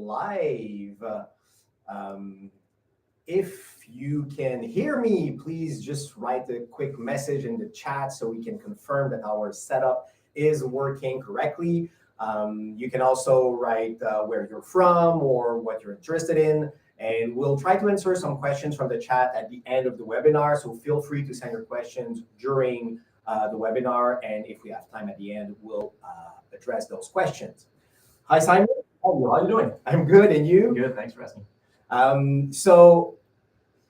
live. Um, if you can hear me, please just write a quick message in the chat so we can confirm that our setup is working correctly. You can also write where you're from or what you're interested in, and we'll try to answer some questions from the chat at the end of the webinar. So feel free to send your questions during the webinar, and if we have time at the end, we'll address those questions. Hi, Simon. How are you doing? I'm good, and you? Good, thanks for asking. So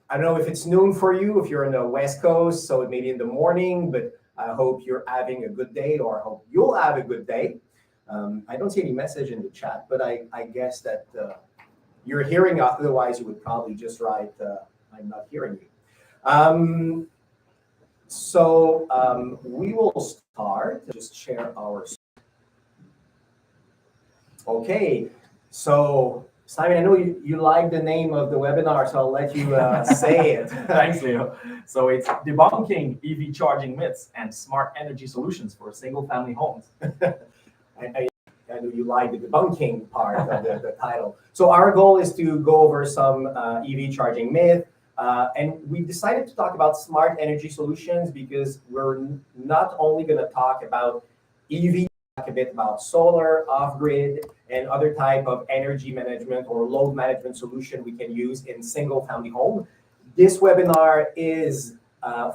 I don't know if it's noon for you, if you're in the West Coast, so it may be in the morning, but I hope you're having a good day, or I hope you'll have a good day. I don't see any message in the chat, but I guess that you're hearing us. Otherwise, you would probably just write, I'm not hearing you. We will start. Just share our. Okay, so Simon, I know you like the name of the webinar, so I'll let you say it. Thanks, Leo. So it's Debunking EV Charging Myths and Smart Energy Solutions for Single-Family Homes. I know you like the debunking part of the title. So our goal is to go over some EV charging myth, and we decided to talk about smart energy solutions because we're not only going to talk about EV, talk a bit about solar, off-grid, and other type of energy management or load management solution we can use in single-family home. This webinar is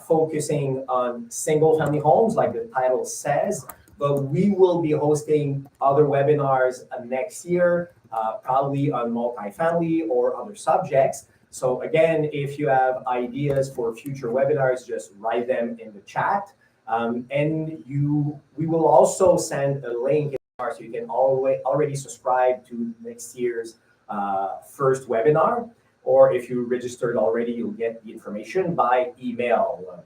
focusing on single-family homes, like the title says, but we will be hosting other webinars next year, probably on multifamily or other subjects. So again, if you have ideas for future webinars, just write them in the chat. We will also send a link so you can already subscribe to next year's first webinar. Or if you registered already, you'll get the information by email.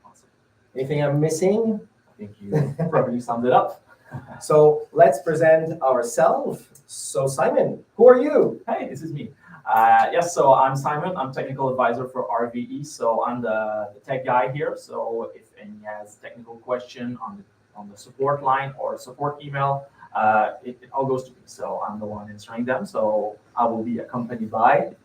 Awesome. Anything I'm missing? I think you probably summed it up. So let's present ourselves. So Simon, who are you? Hey, this is me. Yes, so I'm Simon. I'm technical advisor for RVE. So I'm the tech guy here. So if any has technical question on the support line or support email, it all goes to me. So I'm the one answering them. So I will be accompanied by.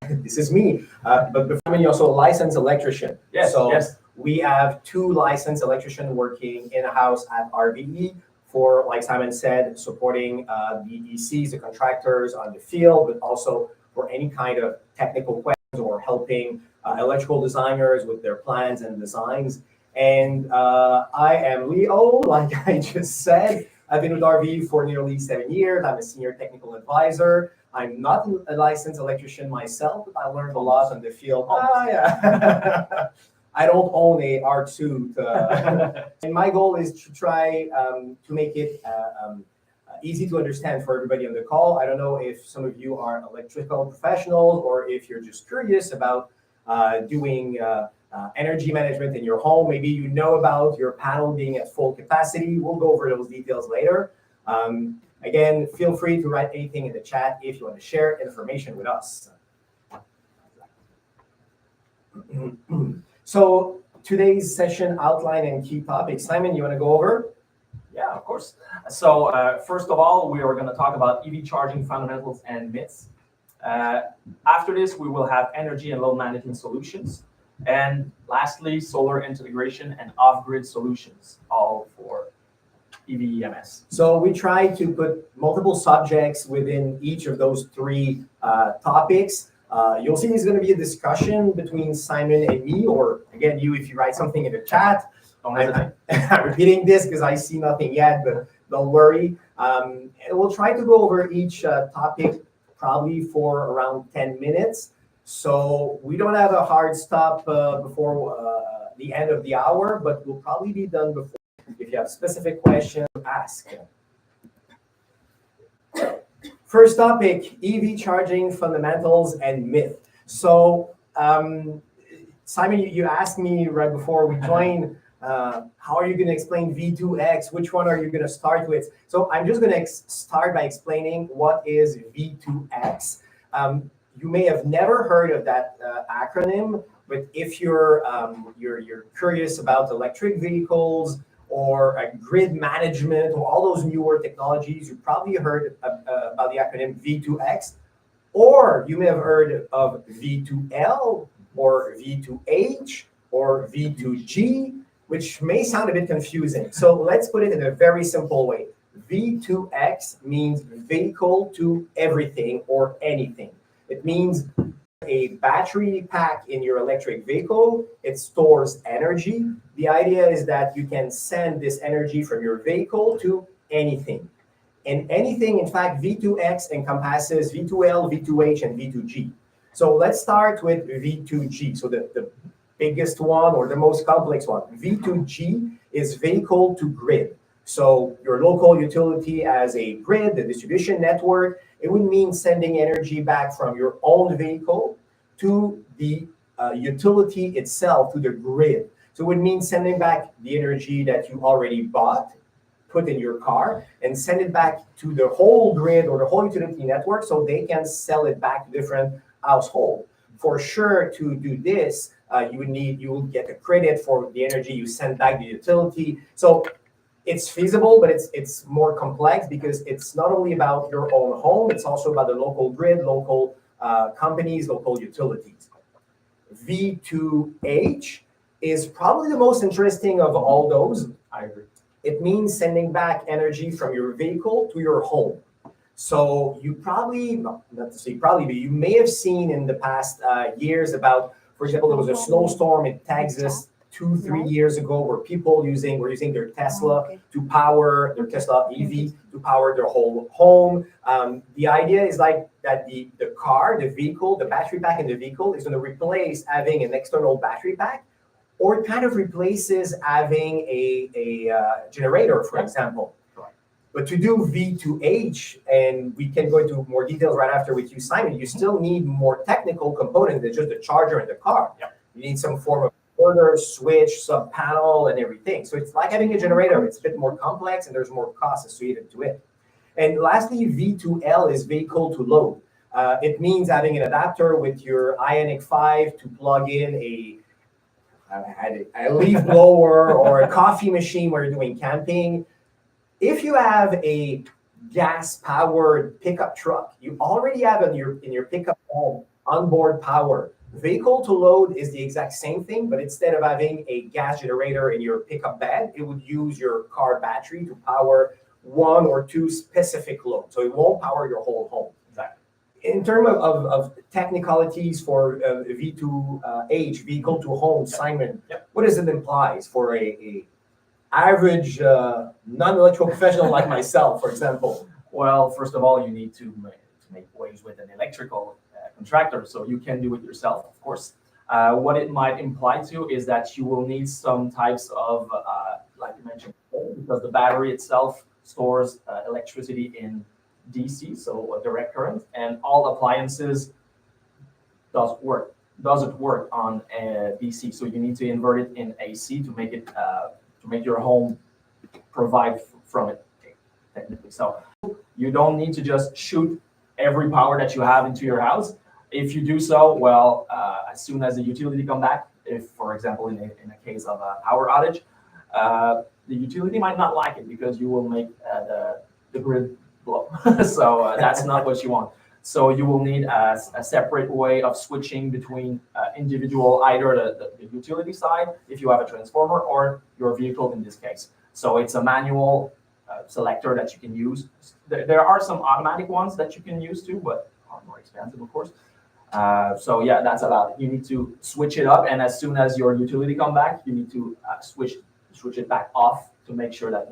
This is me. But before me, also a licensed electrician. Yes. So yes. We have 2 licensed electricians working in-house at RVE for, like Simon said, supporting the ECs, the contractors on the field, but also for any kind of technical questions or helping electrical designers with their plans and designs. And I am Leo, like I just said. I've been with RVE for nearly 7 years. I'm a senior technical advisor. I'm not a licensed electrician myself, but I learned a lot on the field. Yeah. I don't own a art suit. And my goal is to try to make it easy to understand for everybody on the call. I don't know if some of you are electrical professionals or if you're just curious about doing energy management in your home. Maybe you know about your panel being at full capacity. We'll go over those details later. Again, feel free to write anything in the chat if you want to share information with us. So today's session outline and key topics. Simon, you want to go over? Yeah, of course. So first of all, we are going to talk about EV charging fundamentals and myths. After this, we will have energy and load management solutions. And lastly, solar integration and off-grid solutions, all for EV/EMS. So we try to put multiple subjects within each of those 3 topics. You'll see there's going to be a discussion between Simon and me, or again, you if you write something in the chat. I'm repeating this because I see nothing yet, but don't worry. And we'll try to go over each topic probably for around 10 minutes. So we don't have a hard stop before the end of the hour, but we'll probably be done before. If you have specific questions, ask. First topic, EV charging fundamentals and myth. So Simon, you asked me right before we joined, how are you going to explain V2X? Which one are you going to start with? So I'm just going to start by explaining what is V2X. You may have never heard of that acronym, but if you're curious about electric vehicles or grid management, or all those newer technologies. You probably heard about the acronym V2X, or you may have heard of V2L or V2H or V2G, which may sound a bit confusing. So let's put it in a very simple way. V2X means vehicle to everything or anything. It means a battery pack in your electric vehicle. It stores energy. The idea is that you can send this energy from your vehicle to anything. And anything, in fact, V2X encompasses V2L, V2H, and V2G. So let's start with V2G. So the biggest one or the most complex one. V2G is vehicle to grid. So your local utility has a grid, the distribution network. It would mean sending energy back from your own vehicle to the utility itself, to the grid. So it would mean sending back the energy that you already bought, put in your car, and send it back to the whole grid or the whole utility network so they can sell it back to different households. For sure, to do this, you will get a credit for the energy you send back to the utility. So it's feasible, but it's more complex because it's not only about your own home, it's also about the local grid, local companies, local utilities. V2H is probably the most interesting of all those. I agree. It means sending back energy from your vehicle to your home. So you probably, not to say probably, but you may have seen in the past years about, for example, there was a snowstorm in Texas 2-3 years ago where people were using their Tesla to power their Tesla EV to power their whole home. The idea is like that the car, the vehicle, the battery pack in the vehicle is going to replace having an external battery pack, or it kind of replaces having a generator, for example. But to do V2H, and we can go into more details right after with you, Simon, you still need more technical components than just the charger in the car. Yep. You need some form of inverter, switch, sub panel, and everything. So it's like having a generator. It's a bit more complex, and there's more cost associated to it. And lastly, V2L is vehicle to load. It means having an adapter with your Ioniq 5 to plug in a leaf blower or a coffee machine where you're doing camping. If you have a gas-powered pickup truck, you already have in your pickup home onboard power. Vehicle to load is the exact same thing, but instead of having a gas generator in your pickup bed, it would use your car battery to power one or two specific loads. So it won't power your whole home. Exactly. In terms of technicalities for V2H, vehicle to home, Simon, what does it imply for a average non-electrical professional like myself, for example? Well, first of all, you need to make ways with an electrical contractor, so you can do it yourself, of course. What it might imply to is that you will need some types of, like you mentioned, because the battery itself stores electricity in DC, so a direct current, and all appliances doesn't work on DC. So you need to invert it in AC to make it to make your home provide from it technically. So you don't need to just shoot every power that you have into your house. If you do so, well, as soon as the utility come back, if, for example, in a case of a power outage, the utility might not like it because you will make the grid blow. So that's not what you want. So you will need a separate way of switching between individual, either the utility side, if you have a transformer, or your vehicle in this case. So it's a manual selector that you can use. There are some automatic ones that you can use too, but are more expensive, of course. So yeah, that's about it. You need to switch it up, and as soon as your utility come back, you need to switch it back off to make sure that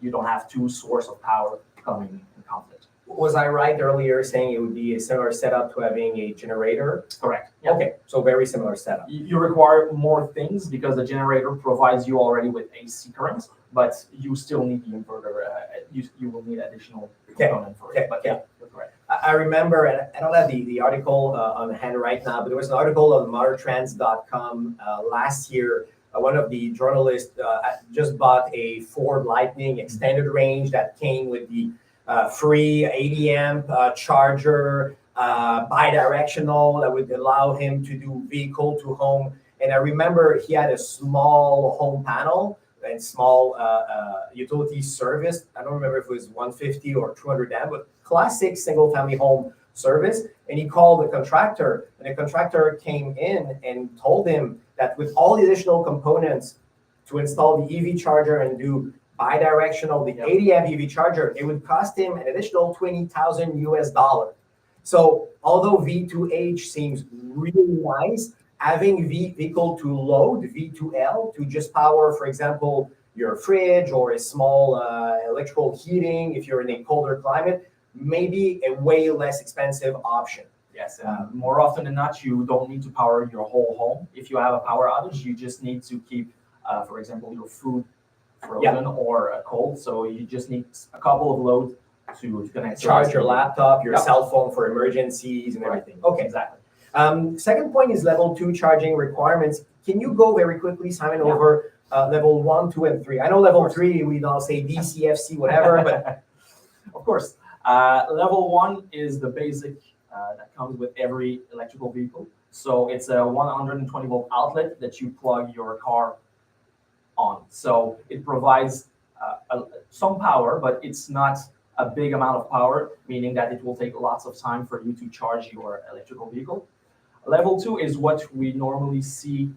you don't have two sources of power coming in conflict. Was I right earlier saying it would be a similar setup to having a generator? Correct. Yeah. Okay, so very similar setup. You require more things because the generator provides you already with AC current, but you still need the inverter. You will need additional component for it. But yeah, you're correct. I remember, and I don't have the article on hand right now, but there was an article on motortrends.com last year. One of the journalists just bought a Ford Lightning extended range that came with the free 80 amp charger, bi-directional, that would allow him to do vehicle to home. And I remember he had a small home panel and small utility service. I don't remember if it was 150 or 200 amp, but classic single family home service. And he called the contractor, and the contractor came in and told him that with all the additional components to install the EV charger and do bi-directional, the 80 amp EV charger, it would cost him an additional 20,000 US dollar. So although V2H seems really nice, having vehicle to load, V2L, to just power, for example, your fridge or a small electrical heating if you're in a colder climate, may be a way less expensive option. Yes, more often than not, you don't need to power your whole home. If you have a power outage, you just need to keep, for example, your food frozen or cold. So you just need a couple of loads to connect. Charge your laptop, your cell phone for emergencies and everything. Okay, exactly. Second point is level 2 charging requirements. Can you go very quickly, Simon, over level 1, 2, and 3? I know level 3, we all say DCFC, whatever, but of course. Level 1 is the basic that comes with every electrical vehicle. So it's a 120 volt outlet that you plug your car on. So it provides some power, but it's not a big amount of power, meaning that it will take lots of time for you to charge your electrical vehicle. Level 2 is what we normally see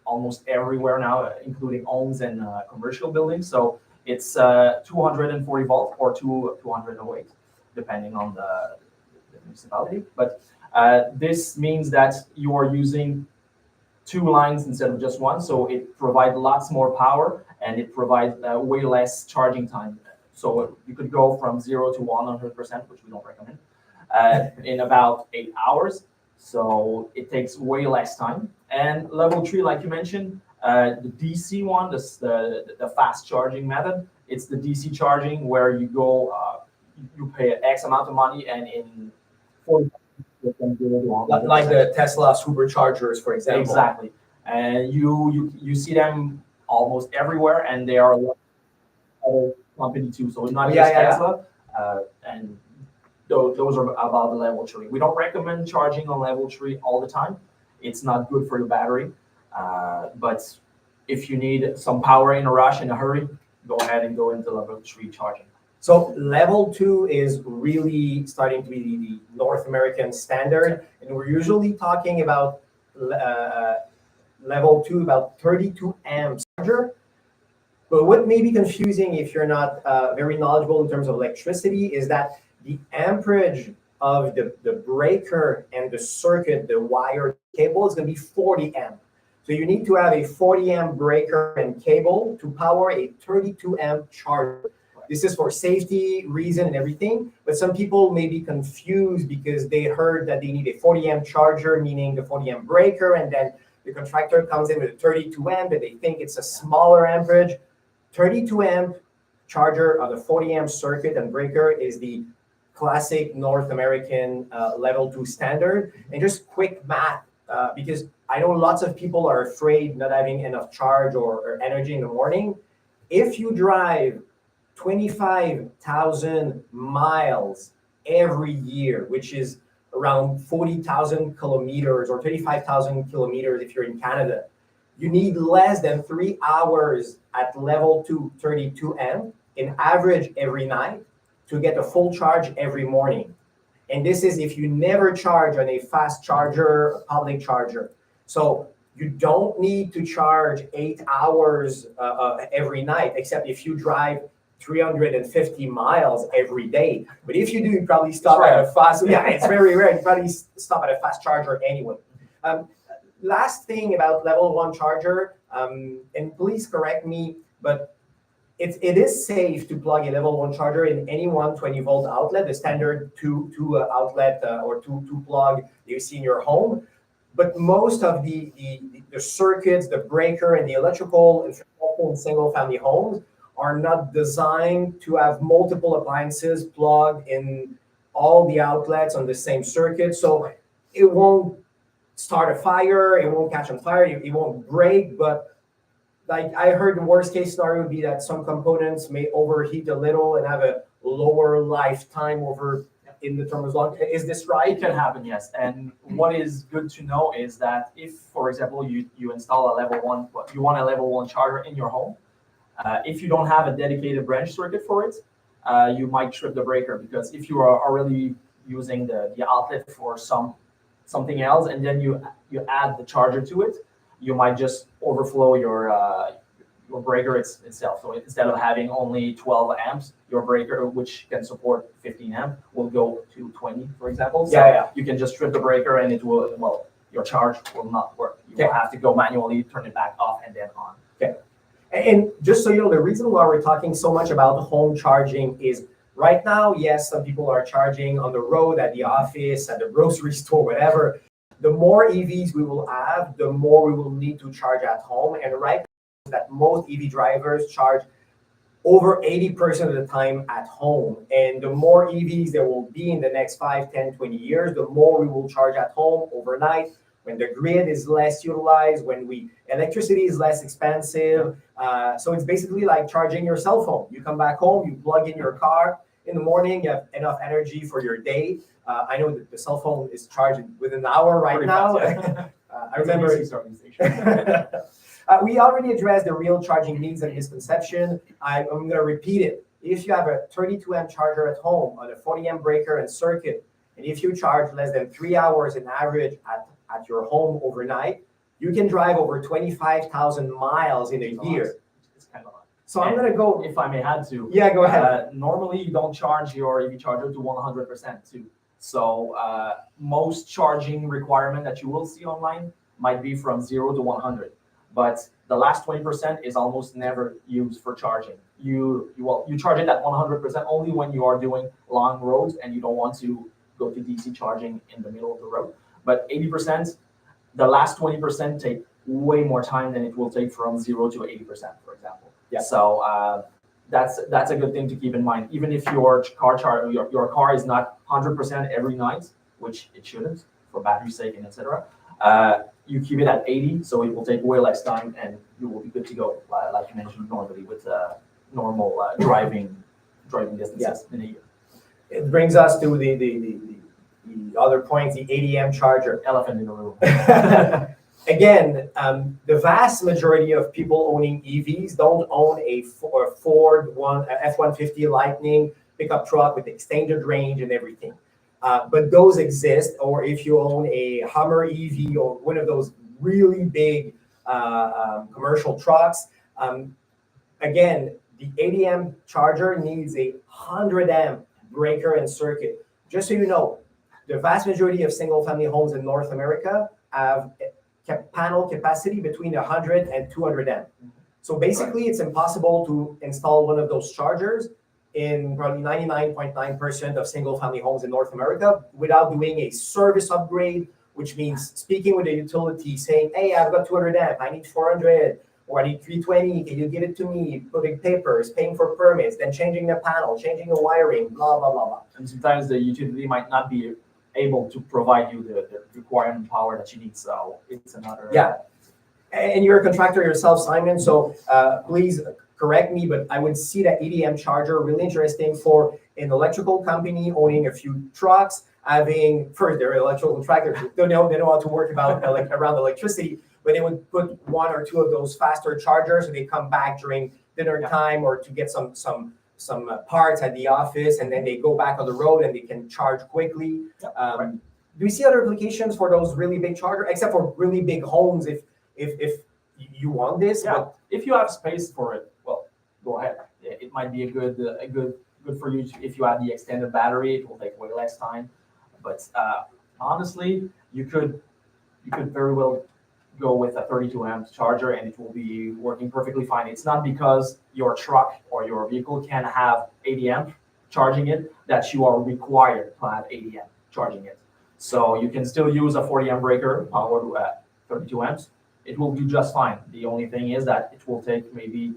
almost everywhere now, including homes and commercial buildings. So it's 240 volt or 208, depending on the municipality. But this means that you are using 2 lines instead of just 1. So it provides lots more power and it provides way less charging time. So you could go from 0 to 100%, which we don't recommend, in about 8 hours. So it takes way less time. And level 3, like you mentioned, the DC one, the fast charging method, it's the DC charging where you go, you pay X amount of money and in 40 like the Tesla superchargers, for example. Exactly. And you see them almost everywhere, and they are other company too. So it's not just Tesla. And those are about the level 3. We don't recommend charging on level 3 all the time. It's not good for your battery. But if you need some power in a rush, in a hurry, go ahead and go into level 3 charging. So level 2 is really starting to be the North American standard. And we're usually talking about level 2, about 32 amps charger. But what may be confusing if you're not very knowledgeable in terms of electricity is that the amperage of the breaker and the circuit, the wire cable, is going to be 40 amp. So you need to have a 40 amp breaker and cable to power a 32 amp charger. This is for safety reason and everything, but some people may be confused because they heard that they need a 40 amp charger, meaning the 40 amp breaker, and then the contractor comes in with a 32 amp, and they think it's a smaller amperage. 32 amp charger of the 40 amp circuit and breaker is the classic North American level 2 standard. And just quick math, because I know lots of people are afraid not having enough charge or energy in the morning. If you drive 25,000 miles every year, which is around 40,000 kilometers or 35,000 kilometers if you're in Canada, you need less than 3 hours at level 2 32 amp in average every night to get a full charge every morning. And this is if you never charge on a fast charger, a public charger. So you don't need to charge 8 hours every night, except if you drive 350 miles every day. But if you do, you probably stop at a fast, it's very rare. You probably stop at a fast charger anyway. Last thing about level 1 charger, and please correct me, but it is safe to plug a level 1 charger in any 120 volt outlet, the standard two outlet or two plug you see in your home. But most of the circuits, the breaker, and the electrical in single family homes are not designed to have multiple appliances plugged in all the outlets on the same circuit. So it won't start a fire, it won't catch on fire, it won't break. But like I heard, the worst case scenario would be that some components may overheat a little and have a lower lifetime over in the term as long. Is this right? It can happen, yes. And what is good to know is that if, for example, you install a level 1, you want a level 1 charger in your home, If you don't have a dedicated branch circuit for it, you might trip the breaker, because if you are already using the outlet for something else, and then you add the charger to it, you might just overflow your breaker itself. So instead of having only 12 amps, your breaker, which can support 15 amp, will go to 20, for example. So you can just strip the breaker and it will, well, your charge will not work. You will have to go manually, turn it back off and then on. Okay. And just so you know, the reason why we're talking so much about home charging is right now, yes, some people are charging on the road, at the office, at the grocery store, whatever. The more EVs we will have, the more we will need to charge at home. And right that most EV drivers charge over 80% of the time at home. And the more EVs there will be in the next 5, 10, 20 years, the more we will charge at home overnight, when the grid is less utilized, when electricity is less expensive. So it's basically like charging your cell phone. You come back home, you plug in your car, in the morning, you have enough energy for your day. I know that the cell phone is charged within an hour right now. I remember we already addressed the real charging needs and misconception. I'm going to repeat it. If you have a 32 amp charger at home on a 40 amp breaker and circuit, and if you charge less than 3 hours in average at your home overnight, you can drive over 25,000 miles in a year. It's kind of a lot. So I'm going to go. If I may add to. Yeah, go ahead. Normally, you don't charge your EV charger to 100% too. So most charging requirement that you will see online might be from 0 to 100. But the last 20% is almost never used for charging. You charge it at 100% only when you are doing long roads and you don't want to go to DC charging in the middle of the road. But 80%, the last 20% take way more time than it will take from 0 to 80%, for example. Yeah. So that's a good thing to keep in mind. Even if your car is not 100% every night, which it shouldn't for battery sake and etc. You keep it at 80, so it will take way less time, and you will be good to go, like you mentioned, normally with normal driving distances in a year. It brings us to the other point, the 80 amp charger. Elephant in the room. Again, the vast majority of people owning EVs don't own a Ford F-150 Lightning pickup truck with extended range and everything. But those exist, or if you own a Hummer EV or one of those really big commercial trucks, again, the 80 amp charger needs a 100 amp breaker and circuit. Just so you know, the vast majority of single family homes in North America have panel capacity between 100 and 200 amp. So basically, it's impossible to install one of those chargers in probably 99.9% of single-family homes in North America without doing a service upgrade, which means speaking with the utility, saying, hey, I've got 200 amp, I need 400, or I need 320, can you give it to me? Putting papers, paying for permits, then changing the panel, changing the wiring, blah, blah, blah, blah. And sometimes the utility might not be able to provide you the requirement power that you need, so it's another... Yeah, and you're a contractor yourself, Simon, so please correct me, but I would see that 80 amp charger really interesting for an electrical company owning a few trucks, having, first, they're electrical contractors, they know how to work around electricity, but they would put 1 or 2 of those faster chargers, and they come back during dinner time or to get some parts at the office, and then they go back on the road and they can charge quickly. Do we see other applications for those really big chargers, except for really big homes if you want this? Yeah. But if you have space for it, well, go ahead. It might be a good for you if you have the extended battery. It will take way less time. But honestly, you could very well go with a 32 amp charger and it will be working perfectly fine. It's not because your truck or your vehicle can have 80 amp charging it that you are required to have 80 amp charging it. So you can still use a 40 amp breaker powered at 32 amps. It will do just fine. The only thing is that it will take maybe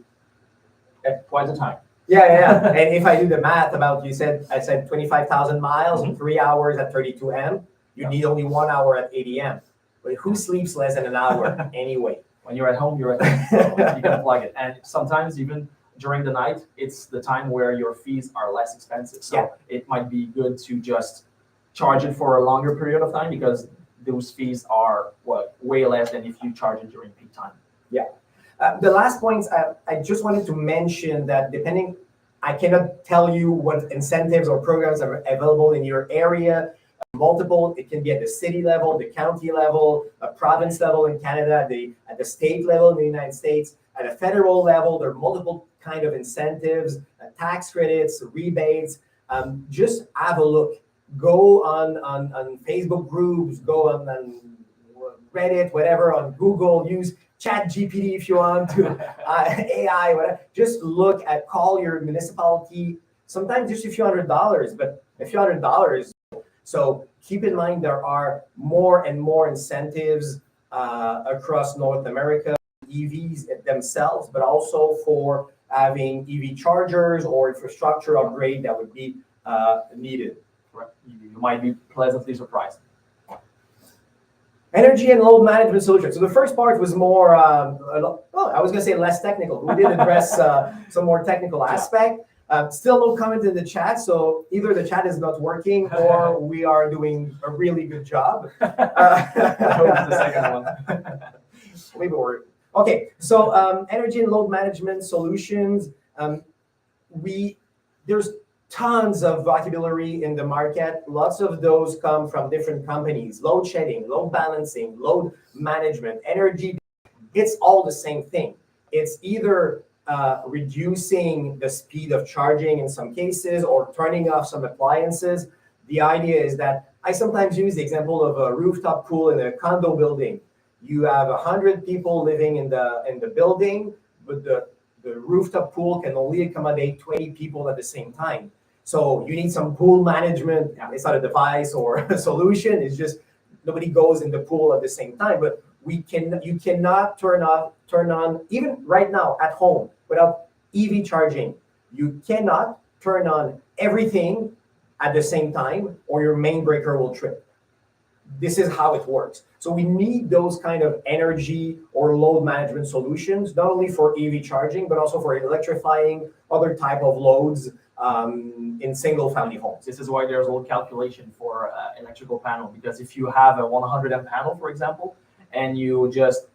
twice the time. Yeah. And if I do the math about, I said 25,000 miles and 3 hours at 32 amp, you need only 1 hour at 80 amp. But who sleeps less than an hour anyway? When you're at home, you're at home. So you can plug it. And sometimes even during the night, it's the time where your fees are less expensive. So it might be good to just charge it for a longer period of time because those fees are way less than if you charge it during peak time. Yeah. The last point, I just wanted to mention that I cannot tell you what incentives or programs are available in your area. Multiple, it can be at the city level, the county level, a province level in Canada, at the state level in the United States, at a federal level. There are multiple kind of incentives, tax credits, rebates. Just have a look. Go on Facebook groups, go on Reddit, whatever, on Google, use Chat GPT if you want to, AI, whatever. Just call your municipality, sometimes just a few $100s, but a few $100. So keep in mind there are more and more incentives across North America, EVs themselves, but also for having EV chargers or infrastructure upgrade that would be needed. Right. You might be pleasantly surprised. Energy and load management solutions. So the first part was more, I was going to say less technical. We did address some more technical aspect. Still no comment in the chat, so either the chat is not working or we are doing a really good job. I hope it's the second one. Maybe we're okay. So energy and load management solutions. There's tons of vocabulary in the market. Lots of those come from different companies. Load shedding, load balancing, load management, energy. It's all the same thing. It's either reducing the speed of charging in some cases or turning off some appliances. The idea is that I sometimes use the example of a rooftop pool in a condo building. You have 100 people living in the building, but the rooftop pool can only accommodate 20 people at the same time. So you need some pool management. It's not a device or a solution. It's just nobody goes in the pool at the same time. But you cannot turn on, even right now at home without EV charging. You cannot turn on everything at the same time or your main breaker will trip. This is how it works. So we need those kind of energy or load management solutions, not only for EV charging, but also for electrifying other type of loads in single family homes. This is why there's a little calculation for electrical panel, because if you have a 100 amp panel, for example, and you just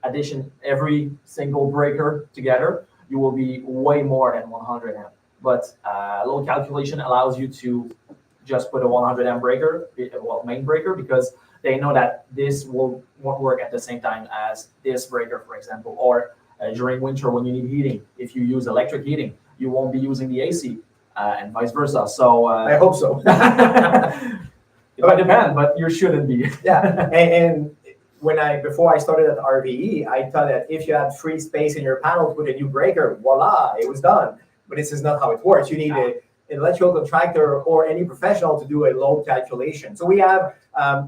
addition every single breaker together, you will be way more than 100 amp. But a little calculation allows you to just put a 100 amp breaker, main breaker, because they know that this won't work at the same time as this breaker, for example, or during winter when you need heating. If you use electric heating, you won't be using the AC, and vice versa. So I hope so. It might depend, but you shouldn't be. Yeah, and before I started at RVE, I thought that if you had free space in your panel to put a new breaker, voila, it was done. But this is not how it works. You need an electrical contractor or any professional to do a load calculation. So we have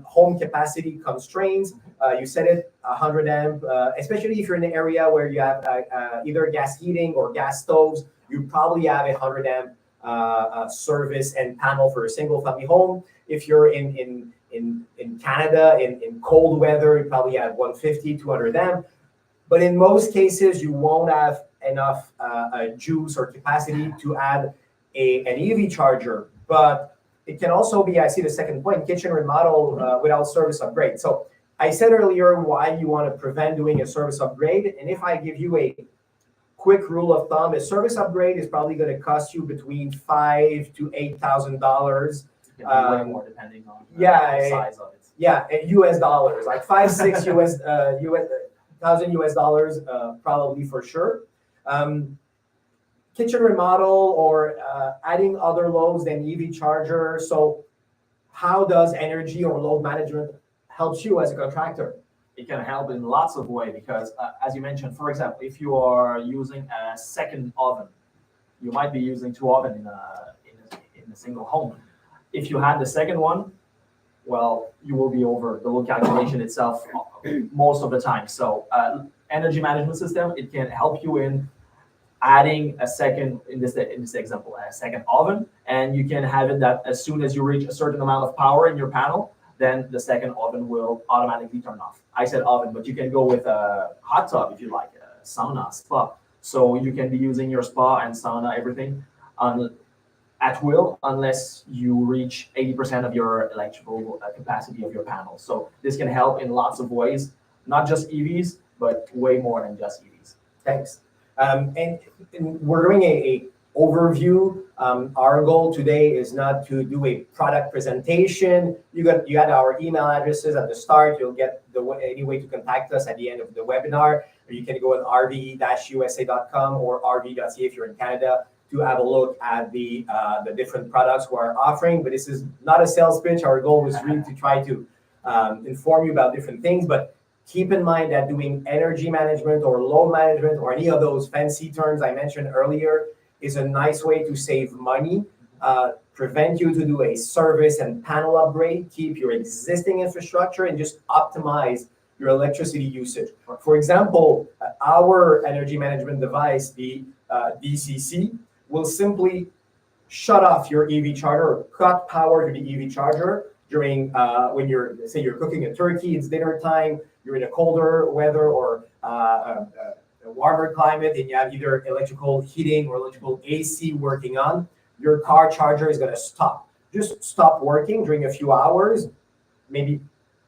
home capacity constraints. You set it 100 amp, especially if you're in an area where you have either gas heating or gas stoves. You probably have a 100 amp service and panel for a single family home. If you're in Canada, in cold weather, you probably have 150, 200 amp. But in most cases, you won't have enough juice or capacity to add an EV charger. But it can also be, I see the second point, kitchen remodel without service upgrade. So I said earlier why you want to prevent doing a service upgrade. And if I give you a quick rule of thumb, a service upgrade is probably going to cost you between $5,000 to $8,000. Way more depending on the size of it. Yeah, US dollars, like 5-6 thousand US dollars, probably for sure. Kitchen remodel or adding other loads than EV charger. So how does energy or load management help you as a contractor? It can help in lots of ways because, as you mentioned, for example, if you are using a second oven, you might be using two ovens in a single home. If you had the second one, well, you will be over the load calculation itself most of the time. So energy management system, it can help you in adding a second, in this example, a second oven, and you can have it that as soon as you reach a certain amount of power in your panel, then the second oven will automatically turn off. I said oven, but you can go with a hot tub if you like, a sauna, spa. So you can be using your spa and sauna, everything at will, unless you reach 80% of your electrical capacity of your panel. So this can help in lots of ways, not just EVs, but way more than just EVs. Thanks. And we're doing a overview. Our goal today is not to do a product presentation. You got our email addresses at the start. You'll get any way to contact us at the end of the webinar. Or you can go on rve-usa.com or rv.ca if you're in Canada to have a look at the different products we're offering. But this is not a sales pitch. Our goal was really to try to inform you about different things. But keep in mind that doing energy management or load management or any of those fancy terms I mentioned earlier is a nice way to save money, prevent you to do a service and panel upgrade, keep your existing infrastructure, and just optimize your electricity usage. For example, our energy management device, the DCC, will simply shut off your EV charger or cut power to the EV charger during when you're cooking a turkey, it's dinner time, you're in a colder weather or a warmer climate, and you have either electrical heating or electrical AC working on, your car charger is going to stop. Just stop working during a few hours, maybe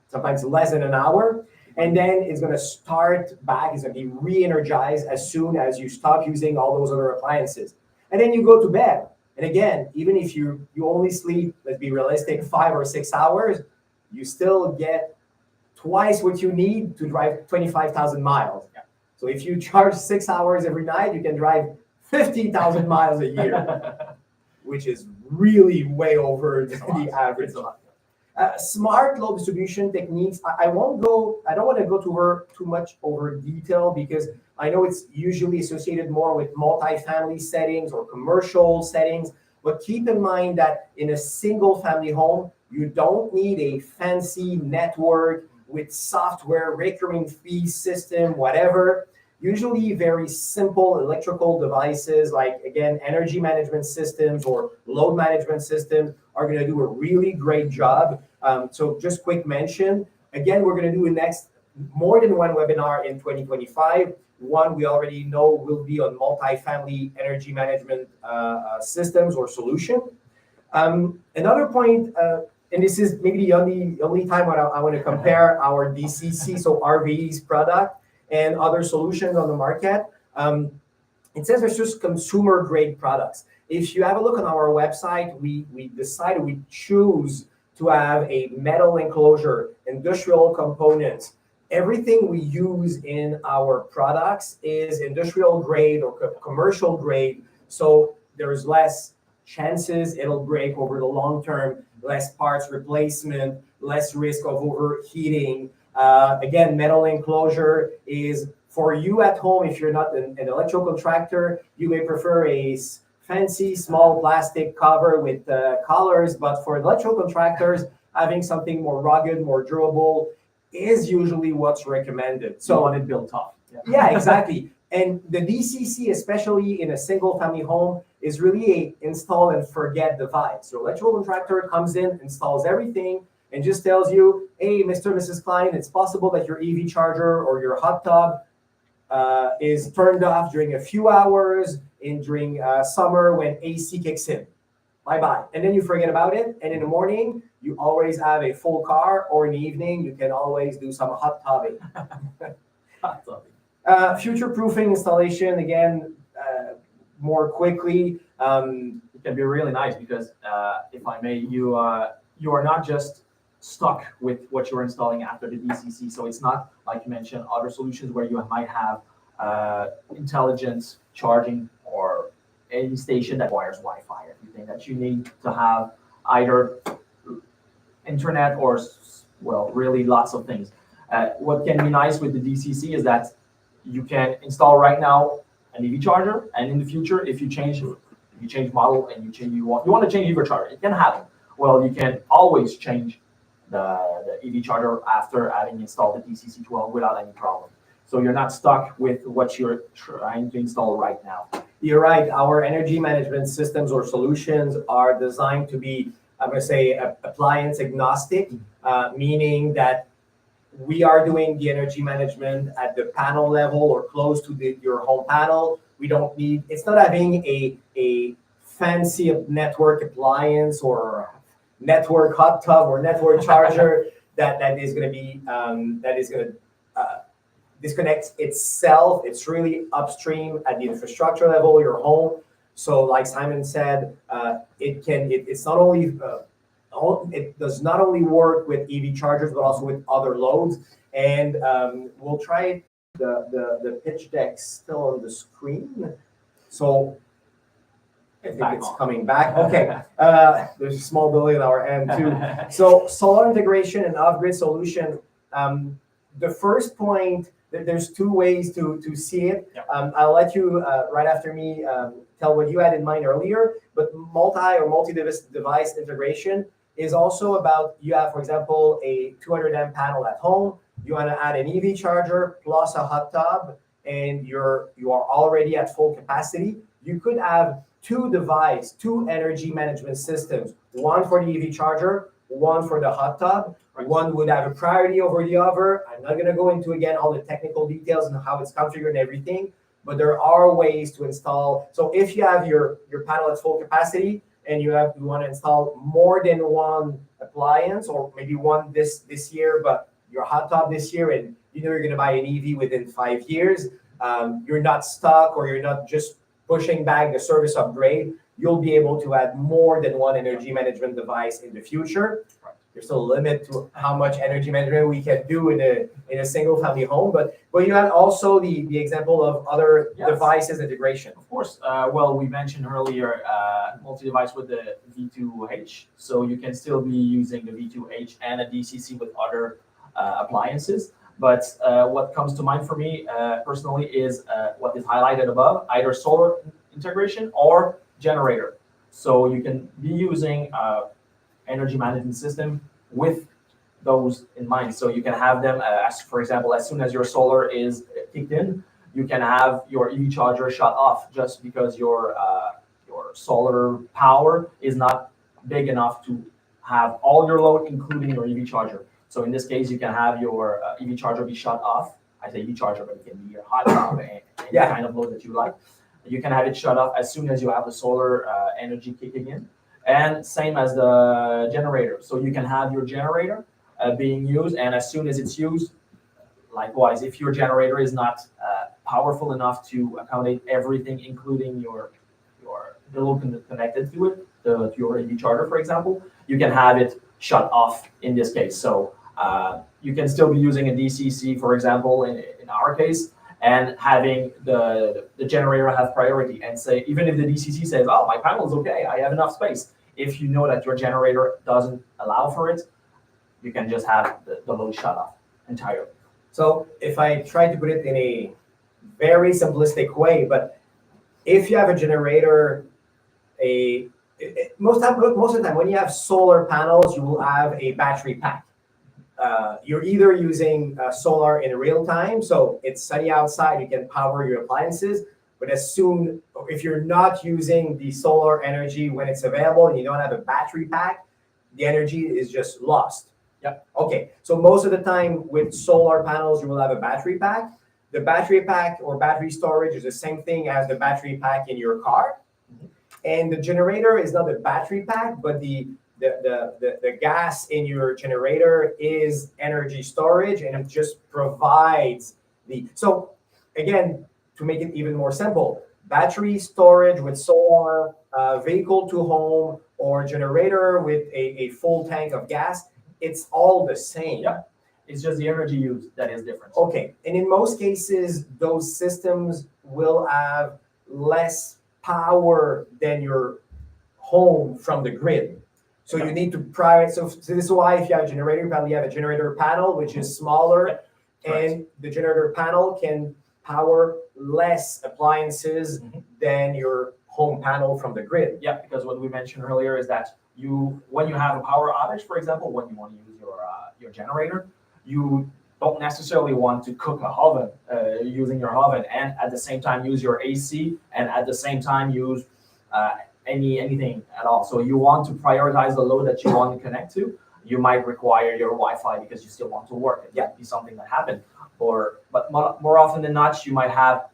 sometimes less than an hour, and then it's going to start back. It's going to be re-energized as soon as you stop using all those other appliances. And then you go to bed. And again, even if you only sleep, let's be realistic, 5 or 6 hours, you still get twice what you need to drive 25,000 miles. Yeah. So if you charge 6 hours every night, you can drive 50,000 miles a year, which is really way over the average. Smart load distribution techniques. I don't want to go too much over detail because I know it's usually associated more with multi-family settings or commercial settings. But keep in mind that in a single family home, you don't need a fancy network with software, recurring fee system, whatever. Usually very simple electrical devices like, again, energy management systems or load management systems are going to do a really great job. So just quick mention. Again, we're going to do more than one webinar in 2025. One we already know will be on multi-family energy management systems or solution. Another point, and this is maybe the only time when I want to compare our DCC, so RVE's product, and other solutions on the market. It says it's just consumer grade products. If you have a look on our website, we choose to have a metal enclosure, industrial components. Everything we use in our products is industrial grade or commercial grade. So there's less chances it'll break over the long term, less parts replacement, less risk of overheating. Again, metal enclosure is for you at home. If you're not an electrical contractor, you may prefer a fancy small plastic cover with collars, but for electrical contractors, having something more rugged, more durable is usually what's recommended. So you want it built tough. Yeah, exactly. And the DCC, especially in a single family home, is really a install and forget device. So electrical contractor comes in, installs everything, and just tells you, hey, Mr. and Mrs. Klein, it's possible that your EV charger or your hot tub is turned off during a few hours during summer when AC kicks in. Bye-bye. And then you forget about it. And in the morning, you always have a full car, or in the evening, you can always do some hot tubbing. Future-proofing installation, again, more quickly. It can be really nice because, if I may, you are not just stuck with what you're installing after the DCC. So it's not, like you mentioned, other solutions where you might have intelligent charging or any station that requires Wi-Fi. Everything that you need to have either internet or, well, really lots of things. What can be nice with the DCC is that you can install right now an EV charger, and in the future, if you change model and you want to change EV charger, it can happen. Well, you can always change the EV charger after having installed the DCC 12 without any problem. So you're not stuck with what you're trying to install right now. You're right. Our energy management systems or solutions are designed to be, I'm going to say, appliance agnostic, meaning that we are doing the energy management at the panel level or close to your home panel. We don't need, it's not having a fancy network appliance or network hot tub or network charger that is going to be disconnects itself. It's really upstream at the infrastructure level, your home. So, like Simon said, it's not only it does not only work with EV chargers, but also with other loads. And we'll try the pitch deck still on the screen. So I think it's coming back. Okay. There's a small delay on our end too. So solar integration and off-grid solution. The first point, there's two ways to see it. Yep. I'll let you, right after me, tell what you had in mind earlier, but multi-device integration is also about, you have, for example, a 200 amp panel at home, you want to add an EV charger plus a hot tub, and you are already at full capacity. You could have two energy management systems, one for the EV charger, one for the hot tub. One would have a priority over the other. I'm not going to go into, again, all the technical details and how it's configured and everything, but there are ways to install. So if you have your panel at full capacity and you want to install more than one appliance, or maybe one this year, but your hot tub this year, and you know you're going to buy an EV within 5 years, you're not stuck, or you're not just pushing back the service upgrade. You'll be able to add more than one energy management device in the future. There's still a limit to how much energy management we can do in a single family home, but you had also the example of other devices integration. Of course. Well, we mentioned earlier multi-device with the V2H, so you can still be using the V2H and a DCC with other appliances. But what comes to mind for me personally is what is highlighted above, either solar integration or generator. So you can be using energy management system with those in mind. So you can have them, as for example, as soon as your solar is kicked in, you can have your EV charger shut off just because your solar power is not big enough to have all your load, including your EV charger. So in this case, you can have your EV charger be shut off. I say EV charger, but it can be your hot tub, any kind of load that you like. You can have it shut off as soon as you have the solar energy kicking in. And same as the generator. So you can have your generator being used, and as soon as it's used, likewise, if your generator is not powerful enough to accommodate everything, including the load connected to it, to your EV charger, for example, you can have it shut off in this case. So you can still be using a DCC, for example, in our case, and having the generator have priority, and say, even if the DCC says, oh, my panel is okay, I have enough space. If you know that your generator doesn't allow for it, you can just have the load shut off entirely. So if I try to put it in a very simplistic way, but if you have a generator, most of the time when you have solar panels, you will have a battery pack. You're either using solar in real time, so it's sunny outside, you can power your appliances, but if you're not using the solar energy when it's available and you don't have a battery pack, the energy is just lost. Yep. Okay, so most of the time with solar panels, you will have a battery pack. The battery pack or battery storage is the same thing as the battery pack in your car. Mm-hmm. And the generator is not a battery pack, but the gas in your generator is energy storage, and it just provides so again, to make it even more simple, battery storage with solar, vehicle to home, or generator with a full tank of gas, it's all the same. Yeah. It's just the energy used that is different. Okay, and in most cases, those systems will have less power than your home from the grid. So you need to private. So this is why if you have a generator, you probably have a generator panel, which is smaller, and the generator panel can power less appliances than your home panel from the grid. Yeah, because what we mentioned earlier is that when you have a power outage, for example, when you want to use your generator, you don't necessarily want to cook a oven using your oven, and at the same time use your AC, and at the same time use anything at all. So you want to prioritize the load that you want to connect to. You might require your Wi-Fi because you still want to work. It might be something that happened. But more often than not, you might have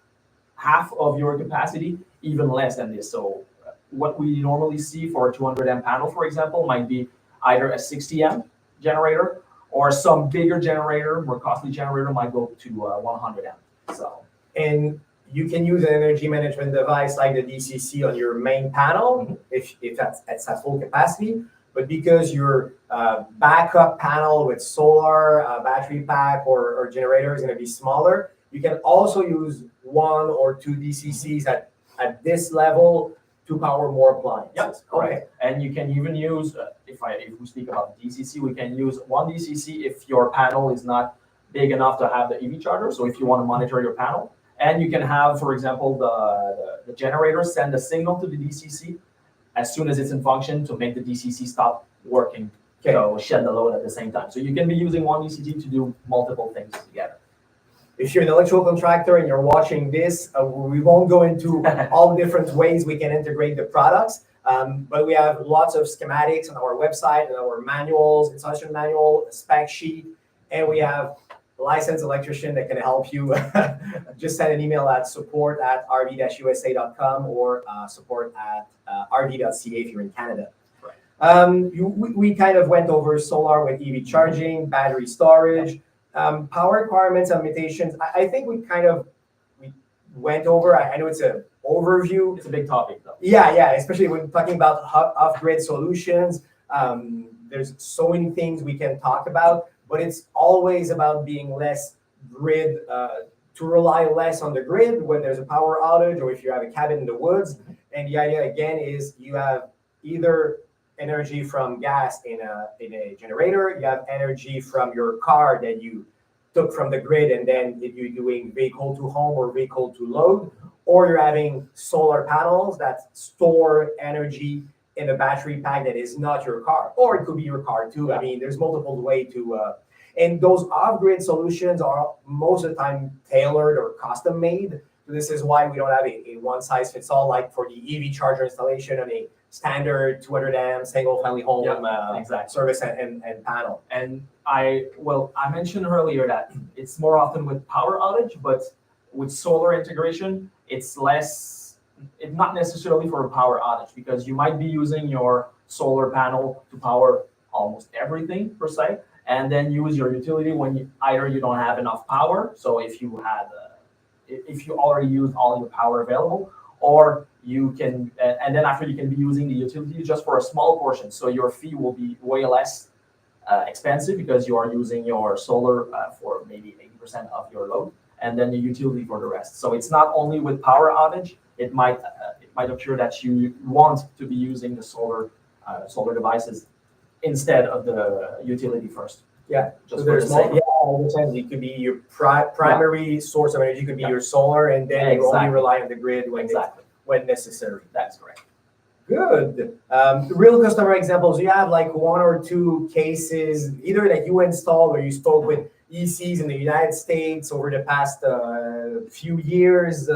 half of your capacity, even less than this. So what we normally see for a 200 amp panel, for example, might be either a 60 amp generator or some bigger generator, more costly generator might go to 100 amp. So, and you can use an energy management device like the DCC on your main panel if that's at full capacity. But because your backup panel with solar, battery pack, or generator is going to be smaller, you can also use one or two DCCs at this level to power more appliances. Yep, correct. And you can even use, if we speak about DCC, we can use one DCC if your panel is not big enough to have the EV charger. So if you want to monitor your panel, and you can have, for example, the generator send a signal to the DCC as soon as it's in function to make the DCC stop working. Okay. So shed the load at the same time. So you can be using one DCC to do multiple things together. If you're an electrical contractor and you're watching this, we won't go into all the different ways we can integrate the products, but we have lots of schematics on our website and our manuals, installation manual, spec sheet, and we have a licensed electrician that can help you. Just send an email at support@rv-usa.com or support@rv.ca if you're in Canada. Right. We kind of went over solar with EV charging, battery storage. Power requirements and limitations, I think we went over. I know it's an overview. It's a big topic, though. Yeah, especially when talking about off-grid solutions. There's so many things we can talk about, but it's always about being less grid, to rely less on the grid when there's a power outage or if you have a cabin in the woods. And the idea, again, is you have either energy from gas in a generator, you have energy from your car that you took from the grid, and then if you're doing vehicle to home or vehicle to load, or you're having solar panels that store energy in a battery pack that is not your car, or it could be your car too. I mean, there's multiple ways to, and those off-grid solutions are most of the time tailored or custom made. So this is why we don't have a one-size-fits-all, like for the EV charger installation on a standard 200 amp single family home exactly. service and panel. And I mentioned earlier that it's more often with power outage, but with solar integration, it's not necessarily for a power outage, because you might be using your solar panel to power almost everything per se, and then use your utility when either you don't have enough power. So if you already used all your power available, or you can, and then after you can be using the utility just for a small portion. So your fee will be way less expensive because you are using your solar for maybe 80% of your load, and then the utility for the rest. So it's not only with power outage. It might occur that you want to be using the solar devices instead of the utility first. Yeah, just so there's all the time it could be your primary source of energy could be your solar, and then you only rely on the grid when necessary. That's correct. Good. Real customer examples. You have like one or two cases either that you installed or you spoke with ECs in the United States over the past few years.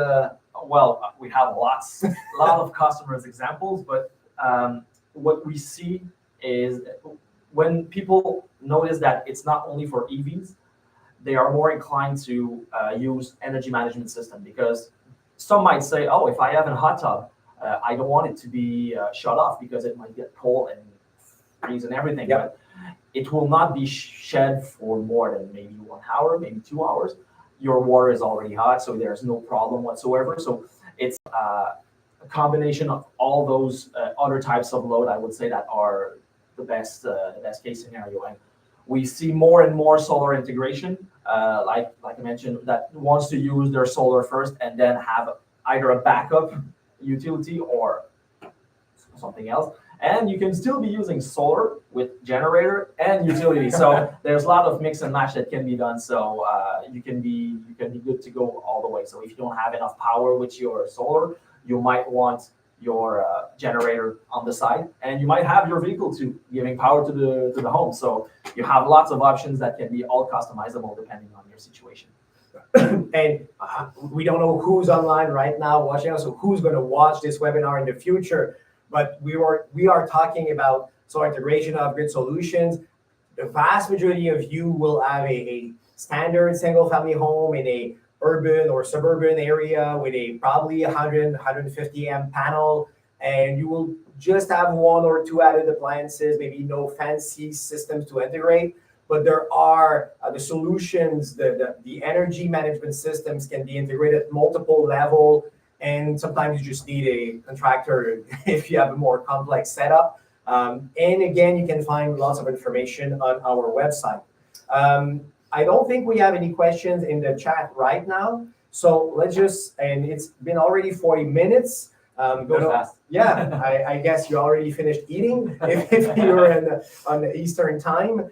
Well, we have a lot of customers examples, but what we see is when people notice that it's not only for EVs, they are more inclined to use energy management system, because some might say, oh, if I have a hot tub, I don't want it to be shut off because it might get cold and freeze and everything. Yeah. But it will not be shed for more than maybe 1 hour, maybe 2 hours. Your water is already hot, so there's no problem whatsoever. So it's a combination of all those other types of load, I would say, that are the best case scenario. And we see more and more solar integration, like I mentioned, that wants to use their solar first and then have either a backup utility or something else. And you can still be using solar with generator and utility. So there's a lot of mix and match that can be done. So you can be good to go all the way. So if you don't have enough power with your solar, you might want your generator on the side, and you might have your vehicle too, giving power to the home. So you have lots of options that can be all customizable depending on your situation. And we don't know who's online right now watching us, or who's going to watch this webinar in the future. But we are talking about solar integration of grid solutions. The vast majority of you will have a standard single family home in a urban or suburban area with a probably 150 amp panel, and you will just have one or two added appliances, maybe no fancy systems to integrate. but there are the solutions, the energy management systems can be integrated at multiple level, and sometimes you just need a contractor if you have a more complex setup. And again, you can find lots of information on our website. I don't think we have any questions in the chat right now. So let's just, and it's been already 40 minutes. Goes fast. Yeah, I guess you already finished eating if you're on the Eastern time.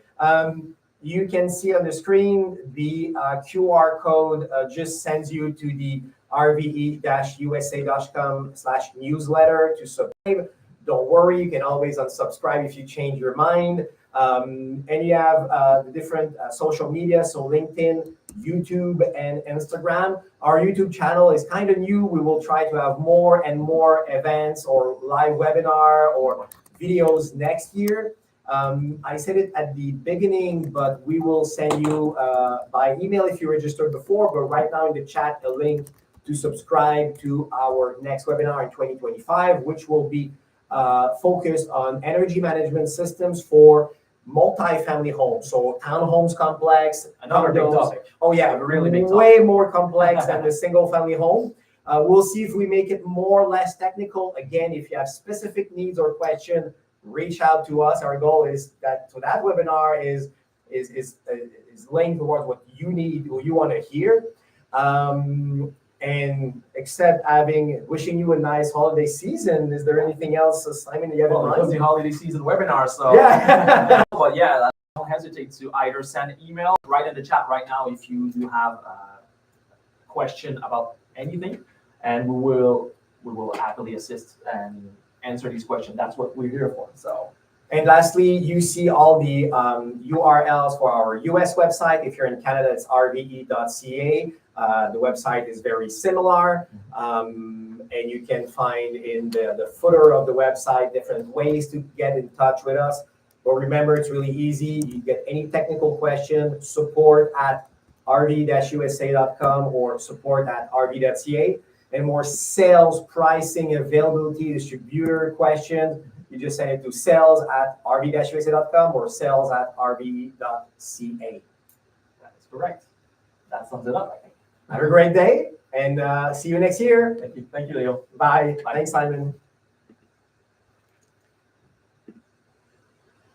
You can see on the screen the QR code just sends you to the rve-usa.com/newsletter to subscribe. Don't worry, you can always unsubscribe if you change your mind. And you have the different social media, so LinkedIn, YouTube, and Instagram. Our YouTube channel is kind of new. We will try to have more and more events or live webinar or videos next year. I said it at the beginning, but we will send you by email if you registered before, but right now in the chat, a link to subscribe to our next webinar in 2025, which will be focused on energy management systems for multi-family homes. So townhomes complex, Another big topic. Oh yeah, A really big topic. way more complex than the single family home. We'll see if we make it more or less technical. Again, if you have specific needs or questions, reach out to us. Our goal is that so that webinar is linked towards what you need, what you want to hear. And except wishing you a nice holiday season, is there anything else, Simon, you have in mind? It was the holiday season webinar, so yeah. But yeah, don't hesitate to either send an email, write in the chat right now if you do have a question about anything, and we will happily assist and answer these questions. That's what we're here for. So. And lastly, you see all the URLs for our US website. If you're in Canada, it's rve.ca. The website is very similar. And you can find in the footer of the website different ways to get in touch with us. But remember, it's really easy. You get any technical question, support@rv-usa.com or support@rv.ca. And more sales, pricing, availability, distributor questions, you just send it to sales@rv-usa.com or sales@rv.ca. That is correct. That sums it up, I think. Have a great day and see you next year. Thank you, Leo. Bye. Thanks, Simon.